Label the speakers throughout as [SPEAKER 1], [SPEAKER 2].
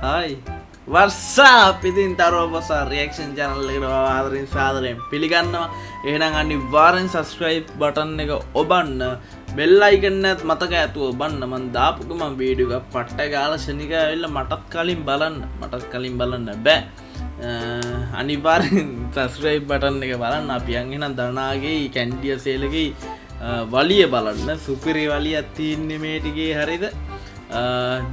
[SPEAKER 1] Hi. What's up? ඉතින් තරෝබස reaction channel එකට ආදරෙන් සාදරයෙන් පිළිගන්නවා. එහෙනම් අනිවාර්යෙන් subscribe button එක ඔබන්න. bell icon එකත් මතක ඇතුව ඔබන්න. මම දාපු ගමන් වීඩියෝ එකක් පට්ට ගාලා ශනිකා ඇවිල්ලා මටත් කලින් බලන්න බෑ. අනිවාර්යෙන් subscribe button එක බලන්න. අපි යන් එහෙනම් දනාගේ කැන්ඩිය සේල් එකේ වලිය බලන්න. සුපිරි වලියක් තියෙන්නේ මේ ටිකේ හරියද?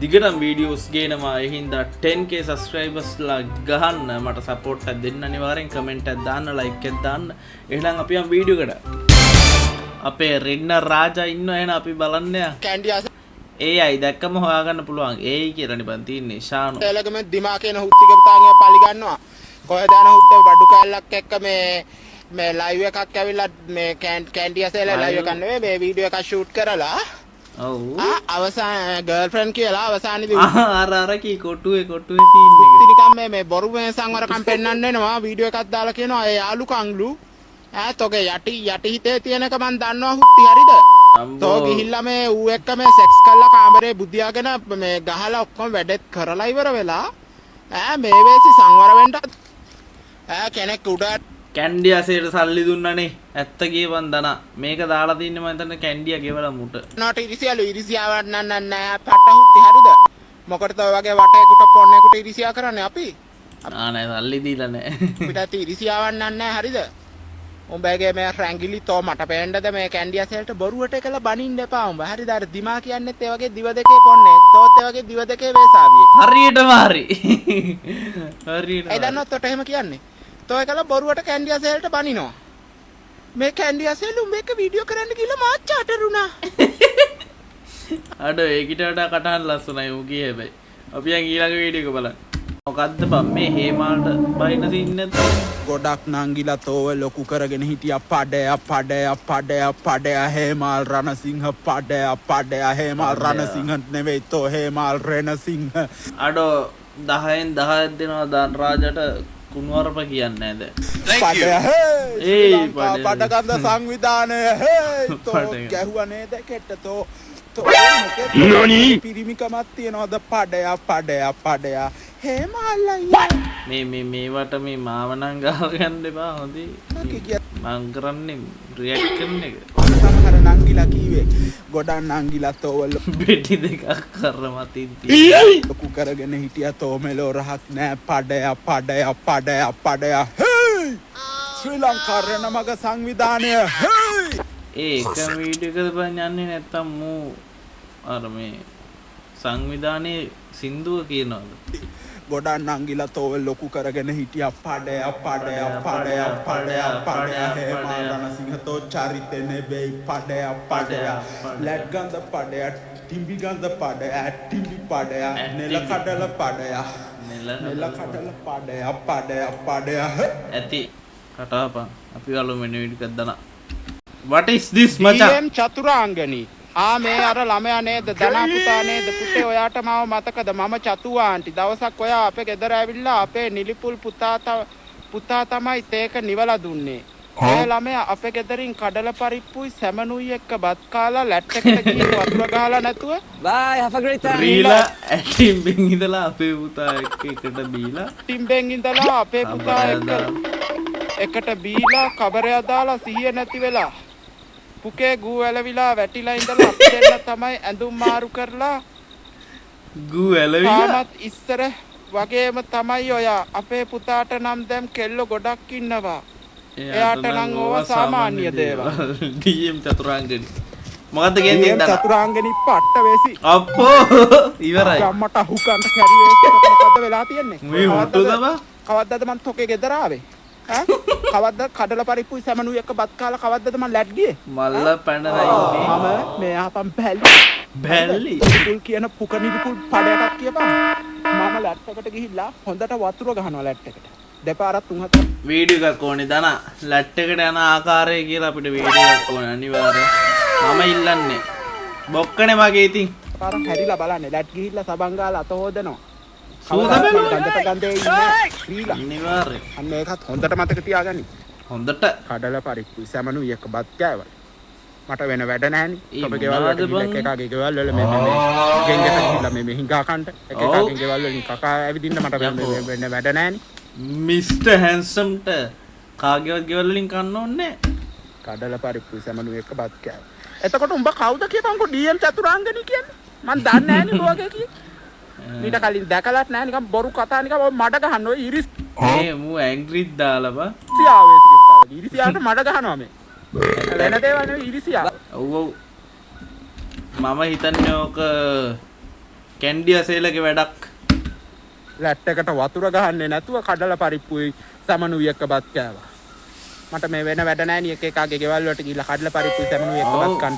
[SPEAKER 1] දිගටම වීඩියෝස් ගේනවා එහින්දා 10k subscribers ලා ගහන්න මට සපෝට් එකක් දෙන්න අනිවාර්යෙන් කමෙන්ට් එකක් දාන්න ලයික් එකක් දාන්න එහෙනම් අපි යම් වීඩියෝ එකට අපේ රෙන්න රාජා ඉන්නවා එහෙනම් අපි බලන්න
[SPEAKER 2] කැන්ඩියා
[SPEAKER 1] AI දැක්කම හොයාගන්න පුළුවන් AI කියලානේ බන් තියන්නේ ෂානෝ
[SPEAKER 2] එලගම දිමා කියන හුත්තික පුතාගේ පලි ගන්නවා කොහෙද යන හුත්තේ බඩු කැල්ලක් එක්ක මේ ලයිව් එකක් ඇවිල්ලා මේ කැන්ඩියා සේල ලයිව් එකක් නෙවෙයි මේ වීඩියෝ එකක් ෂූට් කරලා
[SPEAKER 1] ඔව්
[SPEAKER 2] අවසාන ගර්ල්ෆ්‍රෙන්ඩ් කියලා අවසානයේදී
[SPEAKER 1] අර කී කොටුවේ සීන් එක
[SPEAKER 2] නිකන් මේ බොරු මේ සංවරකම් පෙන්වන්න එනවා වීඩියෝ එකක් දාලා කියනවා ඒ යාලු කංගලු තෝගේ යටි හිතේ තියෙනක මන් දන්නවා හුත්ති හරිද තෝ ගිහිල්ලා මේ ඌ එක්ක මේ සෙක්ස් කළා කාමරේ බුදියාගෙන මේ ගහලා ඔක්කොම වැඩෙත් කරලා ඉවර වෙලා මේ වේසි සංවර වෙන්න කෙනෙක් උඩ
[SPEAKER 1] කැන්ඩියාසේට සල්ලි දුන්නනේ ඇත්ත කියවන් දනා මේක දාලා තින්නේ මම හිතන්නේ කැන්ඩියා ගෙවලා මුට
[SPEAKER 2] නෝට ඉරිසියාවක් නෑ පටහුත්ති හරිද මොකටද ඔය වගේ වටේකට පොන්නේකට ඉරිසියා කරන්නේ අපි
[SPEAKER 1] නෑ සල්ලි දීලා නෑ
[SPEAKER 2] පිටත් ඉරිසියාවක් නෑ හරිද උඹගේ මේ රැංගිලි තෝ මට පේන්නද මේ කැන්ඩියාසේට බොරුවට එකලා බනින්න එපා උඹ හරිද අර දිමා කියන්නේත් ඒ වගේ දිව දෙකේ පොන්නේ තෝත් ඒ වගේ දිව දෙකේ වේසාවියේ
[SPEAKER 1] හරියටම හරියට
[SPEAKER 2] ඒ දන්නොත් ඔට එහෙම කියන්නේ තෝ එකලා බොරුවට කැන්ඩියාසේල්ට බනිනවා මේ කැන්ඩියාසේල් උඹ එක වීඩියෝ කරන්න ගිහලා මාත් චාටරුණා
[SPEAKER 1] අඩෝ ඒකිට වඩා කටහඬ ලස්සනයි ඌ කියේ හැබැයි අපි යන් ඊළඟ වීඩියෝ එක බලන්න මොකද්ද බම් මේ හේමාල්ට බයින තින්නේ නැද්ද
[SPEAKER 2] ගොඩක් නංගිලා තෝව ලොකු කරගෙන හිටියා පඩය හේමාල් රණසිංහ පඩය හේමාල් රණසිංහ නෙවෙයි තෝ හේමාල් රණසිංහ
[SPEAKER 1] අඩෝ 10න් 10ක් දෙනවා දාන රාජට කුණුවරප කියන්නේ නැද
[SPEAKER 2] පඩගන්ධ සංවිධානය තෝ ගැහුවා නේද කෙට්ට තෝ පිරිමිකමක් තියනවද පඩය හේමාල්ලයි
[SPEAKER 1] මේවට මේ මාවනං ගාව ගන්න එපා හොඳේ මං කරන්නේ රියැක්ට් කරන එක
[SPEAKER 2] සමහර නංගිලා කීවේ ගොඩක් නංගිලා තෝවල
[SPEAKER 1] බෙටි දෙකක් කරමතින්
[SPEAKER 2] ලොකු කරගෙන හිටියා තෝ මෙලෝ රහක් නෑ පඩය ශ්‍රී ලංකා රණ මග සංවිධානය
[SPEAKER 1] ඒක වීඩියෝ එකද බං යන්නේ නැත්තම් මූ අර මේ සංවිධානයේ සින්දුව කියනවාද
[SPEAKER 2] ගොඩක් නංගිලා තෝව ලොකු කරගෙන හිටියා පඩය හේමාල් රණසිංහ තෝ චරිතෙ නෙවෙයි පඩය ලැට් ගඳ පඩය ටිම්බි ගඳ පඩය නෙල කඩල පඩය
[SPEAKER 1] ඇති කටාපන් අපි වල මෙන්න වීඩියෝ එකක් දාන what is this මචං
[SPEAKER 2] චතුරාංගනී මේ අර ළමයා නේද දනා පුතා නේද පුතේ ඔයාට මාව මතකද මම චතු ආන්ටි දවසක් ඔයා අපේ ගෙදර ඇවිල්ලා අපේ නිලිපුල් පුතා තමයි තේක නිවලා දුන්නේ ඒ ළමයා අපේ ගෙදරින් කඩල පරිප්පුයි සැමනුයි එක්ක බත් කාලා ලැට් එකට ගිහින් වතුර ගහලා නැතුව
[SPEAKER 3] bye have a great time
[SPEAKER 1] රීලා ටිම්බෙන් ඉඳලා අපේ පුතා එක්ක එකට බීලා
[SPEAKER 2] ටිම්බෙන් ඉඳලා අපේ පුතා එකට බීලා කබරය දාලා සිහිය නැති වෙලා පුකේ ගූ ඇලවිලා වැටිලා ඉඳලා අපි දෙන්න තමයි ඇඳුම් මාරු කරලා
[SPEAKER 1] ගූ ඇලවිලා
[SPEAKER 2] තාමත් ඉස්සර වගේම තමයි ඔයා අපේ පුතාට නම් දැන් කෙල්ල ගොඩක් ඉන්නවා එයාට නම් ඕවා සාමාන්‍ය දේවල්
[SPEAKER 1] DM චතුරාංගනි මොකද්ද කියන්නේ දැන්
[SPEAKER 2] චතුරාංගනි පට්ට වෙසි
[SPEAKER 1] අප්පෝ ඉවරයි
[SPEAKER 2] අම්මට හුකන්ට කැරිවෙස් මොකද්ද වෙලා තියන්නේ
[SPEAKER 1] මේ හුට්ටු තමයි
[SPEAKER 2] කවද්දද මං තොකේ ගෙදර ආවේ කවද්ද කඩල පරිප්පුයි සැමනුයි එක්ක බත් කාලා කවද්දද මං ලැට් ගියේ
[SPEAKER 1] මල්ල පැනලා ඉන්නේ
[SPEAKER 2] මම මේ ආපම්
[SPEAKER 1] බැල්ලි
[SPEAKER 2] පුල් කියන පුකනිපුල් පඩයටක් කියපන් මම ලැට් එකට ගිහිල්ලා හොඳට වතුර ගහනවා ලැට් එකට දෙපාරක් තුන් හතර
[SPEAKER 1] වීඩියෝ එකක් ඕනේ දනා ලැට් එකට යන ආකාරය කියලා අපිට වීඩියෝ එකක් ඕනේ අනිවාර්යයෙන් මම ඉල්ලන්නේ බොක්කනේ මගේ ඉතින්
[SPEAKER 2] පාරක් හැරිලා බලන්නේ ලැට් ගිහිල්ලා සබන් ගාලා අත හොදනවා
[SPEAKER 1] සූද බැලුවා
[SPEAKER 2] ගන්දට ගන්දේ ඉන්නේ ශ්‍රීලා
[SPEAKER 1] අනිවාර්යයෙන්
[SPEAKER 2] අන්න ඒකත් හොඳට මතක තියාගනි
[SPEAKER 1] හොඳට
[SPEAKER 2] කඩල පරිප්පුයි සැමනුයි එක්ක බත් කෑවා මට වෙන වැඩ නැහැනේ.
[SPEAKER 1] ඒ
[SPEAKER 2] ඔබ ගෙවල්
[SPEAKER 1] මොනවද
[SPEAKER 2] වලට
[SPEAKER 1] බං?
[SPEAKER 2] එක එකගේ ගෙවල් වල මේ ගෙන්ගට ගිහලා මේ හිඟා කන්න එක එකගේ ගෙවල් වලින් කකා ඇවිදින්න මට
[SPEAKER 1] යකෝ.
[SPEAKER 2] වෙන වැඩ නැහැනේ.
[SPEAKER 1] මිස්ටර් හැන්සම්ට කාගේවත් ගෙවල් වලින් කන්න ඕනේ
[SPEAKER 2] කඩල පරිප්පු සමනු එක බත් කෑව. එතකොට උඹ කවුද කියපන්කො DM චතුරාංගනී කියන්නේ? මං දන්නේ නැහැනේ උඹ වගේ කිය. මීට කලින් දැකලත් නැහැ නිකන් බොරු කතා නිකන් ඔය මඩ ගහන්න ඔය ඉරිස්
[SPEAKER 1] ඒ මූ ඇංග්‍රිත් දාලා බා
[SPEAKER 2] සියාවේ සිකිරතාව. ඉරිසියාට මඩ ගහනවා මේ. වෙන දේවල් නෙවෙයි ඉරිසියා.
[SPEAKER 1] ඔව් ඔව් මම හිතන්නේ ඕක කැන්ඩිය සේලගේ වැඩක්
[SPEAKER 2] ලැට් එකට වතුර ගහන්නේ නැතුව කඩල පරිප්පුයි සමනුයි එක්ක බත් කෑවා. මට මේ වෙන වැඩ නැහැ නේ එක එකගේ ගෙවල් වලට ගිහලා කඩල පරිප්පුයි සමනුයි එක්ක බත් කන්න.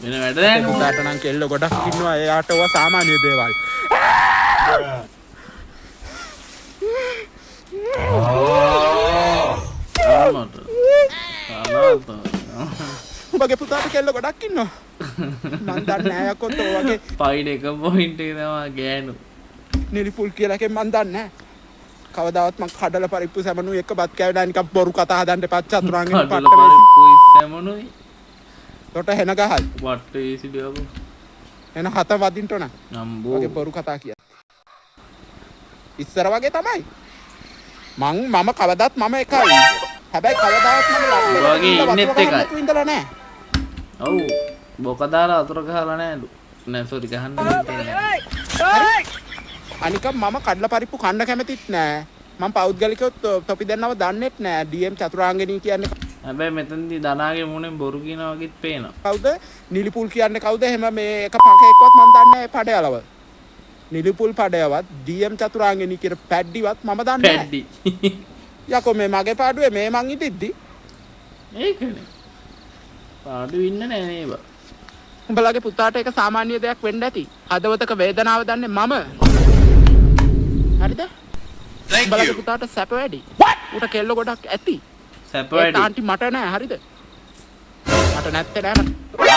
[SPEAKER 1] වෙන වැඩ නැහැ නේ
[SPEAKER 2] උදාට නම් කෙල්ල ගොඩක් ඉන්නවා එයාට ඔය සාමාන්‍ය දේවල්.
[SPEAKER 1] ආමත
[SPEAKER 2] උඹගේ පුතාට කෙල්ල ගොඩක් ඉන්නවා. මං දන්නේ නැහැ යකෝ තෝ වගේ
[SPEAKER 1] පයින් එක පොයින්ට් එක තමයි ගෑනු
[SPEAKER 2] නිලිපුල් කියලා එකෙන් මං දන්නේ නැහැ. කවදාවත් මං කඩල පරිප්පු සමනුයි එක්ක බත් කෑවේ නැහැ නිකන් බොරු කතා හදන්න එපා චතුරාංගනේ
[SPEAKER 1] කඩල
[SPEAKER 2] පට්ට මේ.
[SPEAKER 1] පරිප්පුයි සැමනුයි
[SPEAKER 2] තොට හෙන ගහල්.
[SPEAKER 1] වට ඒසිඩියව
[SPEAKER 2] එන හත වදින්න ඕන.
[SPEAKER 1] නම්බෝ
[SPEAKER 2] වගේ බොරු කතා කිය. ඉස්සර වගේ තමයි. මම කවදාත් මම එකයි. හැබැයි කවදාවත් මම
[SPEAKER 1] වගේ ඉන්නෙත් එකයි.
[SPEAKER 2] ඉඳලා නැහැ.
[SPEAKER 1] ඔව් බොක දාලා අතුර ගහලා නෑලු නෑ සෝරි ගහන්න හිතෙන්නේ
[SPEAKER 2] අනික මම කඩල පරිප්පු කන්න කැමතිත් නෑ. මම පෞද්ගලිකව තොපි දෙන්නව දන්නෙත් නෑ. DM චතුරාංගනී කියන්නේ
[SPEAKER 1] හැබැයි මෙතනදී දනාගේ මුණෙන් බොරු කියනවා වගේත් පේනවා
[SPEAKER 2] කවුද? නිලිපුල් කියන්නේ කවුද? එහෙම මේ එක පකේකවත් මම දන්නේ නෑ පඩයලව. නිලිපුල් පඩයවත් DM චතුරාංගනී කියන පැඩ්ඩිවත් මම දන්නේ නෑ.
[SPEAKER 1] පැඩ්ඩි
[SPEAKER 2] යකෝ මේ මගේ පාඩුවේ මේ මං ඉදිද්දි
[SPEAKER 1] ඒකනේ පාඩු ඉන්න නෑ නේබ
[SPEAKER 2] උඹලගේ පුතාට ඒක සාමාන්‍ය දෙයක් වෙන්න ඇති. හදවතක වේදනාව දන්නේ මම. හරිද? උඹලගේ පුතාට සැප වැඩි. උට කෙල්ල ගොඩක් ඇති.
[SPEAKER 1] සැප
[SPEAKER 2] ඒ
[SPEAKER 1] වැඩි
[SPEAKER 2] ආන්ටි මට නෑ හරිද? මට නැත්තේ නෑ.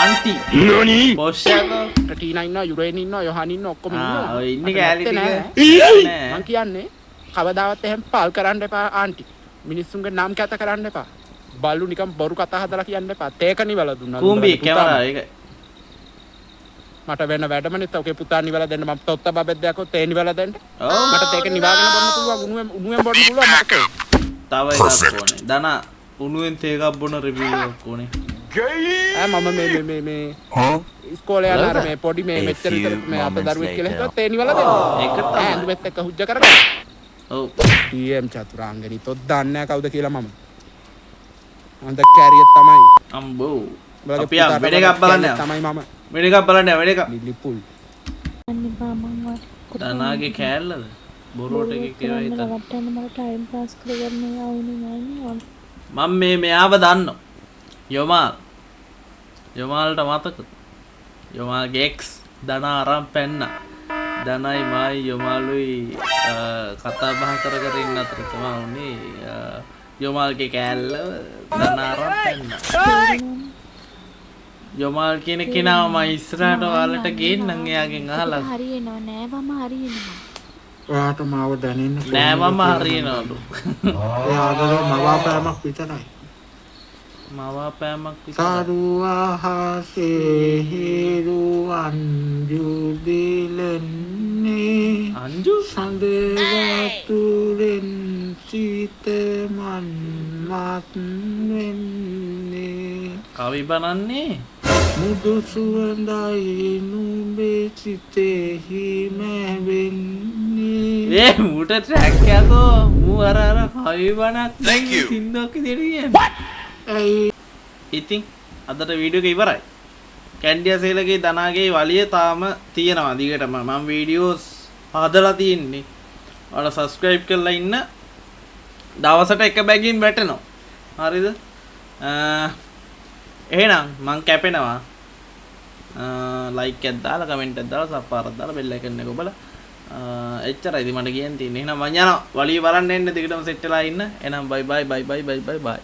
[SPEAKER 1] ආන්ටි නෝනි පොෂ්ෂාකෝ
[SPEAKER 2] ටීනා ඉන්නවා, යුරේන් ඉන්නවා, යොහන් ඉන්නවා, ඔක්කොම ඉන්නවා.
[SPEAKER 1] ඔය ඉන්නේ කැලේ ටික
[SPEAKER 2] නෑ. මං කියන්නේ කවදාවත් එහෙම පාල් කරන්න එපා ආන්ටි. මිනිස්සුන්ගේ නම් කැත කරන්න එපා. බල්ලු නිකන් බොරු කතා හදලා කියන්න එපා. තේක නිවල දුන්නා.
[SPEAKER 1] කුඹි කැමරා ඒක
[SPEAKER 2] මට වෙන වැඩමනේ ඔගේ පුතා නිවලා දෙන්න මම තොත්ත බබෙක් දැක්කොත් ඒ නිවලා දෙන්න.
[SPEAKER 1] ඔව්
[SPEAKER 2] මට තේක නිවාගෙන බොන්න පුළුවන් උණුවෙන් බොන්න පුළුවන් මට.
[SPEAKER 1] තව එකක් ඕනේ දනා උණුවෙන් තේ එකක් බොන රිවිව් එකක් ඕනේ
[SPEAKER 2] මම මේ ඉස්කෝලේ යන අර මේ පොඩි මේ මෙච්චර විතර මේ අපේ දරුවෙක් කියලා හිතුවත් ඒ නිවලා දෙන්න.
[SPEAKER 1] ඒක තමයි
[SPEAKER 2] ඇඳුමෙත් එක්ක හුජ්ජ කරගන්න.
[SPEAKER 1] ඔව්
[SPEAKER 2] DM චතුරාංගනී තොත් දන්නේ නැහැ කවුද කියලා මම. අන්ද කැරියර් තමයි.
[SPEAKER 1] අම්බෝ අපි වෙන එකක් බලන්න
[SPEAKER 2] තමයි මම.
[SPEAKER 1] වෙන එකක් බලන්න වෙන එකක්
[SPEAKER 2] නිලිපුල්.
[SPEAKER 1] දනාගේ කෑල්ලද බොරුවට එක කියලා හිතන්න මම මේ මෙයාව දන්නවා යොමාල්ට මතකද යොමාල්ගේ එක්ස් දනා අරන් පැන්න දනයි මයි යොමාලුයි කතා බහ කර කර ඉන්න අතර තමයි උනේ යොමාල්ගේ කෑල්ල දනා අරන් පැන්න යොමාල් කියන කෙනාව මම ඉස්සරහට ඔයාලට ගේන්නම් එයාගෙන් අහලා
[SPEAKER 3] හරියනවා නෑ මම හරියනවා
[SPEAKER 2] ඔයාට මාව දැනෙන්න
[SPEAKER 1] නෑ මම හරියනවලු
[SPEAKER 2] එයාගේ මවාපෑමක් විතරයි
[SPEAKER 1] මවාපෑමක්
[SPEAKER 2] සරුවහසේ හිරු අංජු දිලන්නේ
[SPEAKER 1] අංජු
[SPEAKER 2] සඳවතුරෙන් සීතමන් මත් වෙන්නේ
[SPEAKER 1] කවි බනන්නේ
[SPEAKER 2] මුදු සුවඳයි නුඹේ සිතෙහි මැවෙන්නේ
[SPEAKER 1] ඒ මුට ට්‍රැක් යකෝ මූ අර කවි බනක් සින්දුවක් විදියට
[SPEAKER 2] ඇයි
[SPEAKER 1] ඉතින් අදට වීඩියෝ එක ඉවරයි කැන්ඩිය සේලගේ දනාගේ වලිය තාම තියෙනවා දිගටම මම වීඩියෝස් හදලා තියෙන්නේ ඔයාලා සබ්ස්ක්‍රයිබ් කරලා ඉන්න දවසට එක බැගින් වැටෙනවා හරිද එහෙනම් මං කැපෙනවා ලයික් එකක් දාලා කමෙන්ට් එකක් දාලා සබ්ස්ක්‍රයිබ් දාලා බෙල් අයිකන් එක ඔබලා එච්චරයි ඉතින් මට කියන්න තියෙන්නේ එහෙනම් මං යනවා වලිය බලන්න එන්න දිගටම සෙට් වෙලා ඉන්න එහෙනම් බයි බයි බයි බයි බයි බයි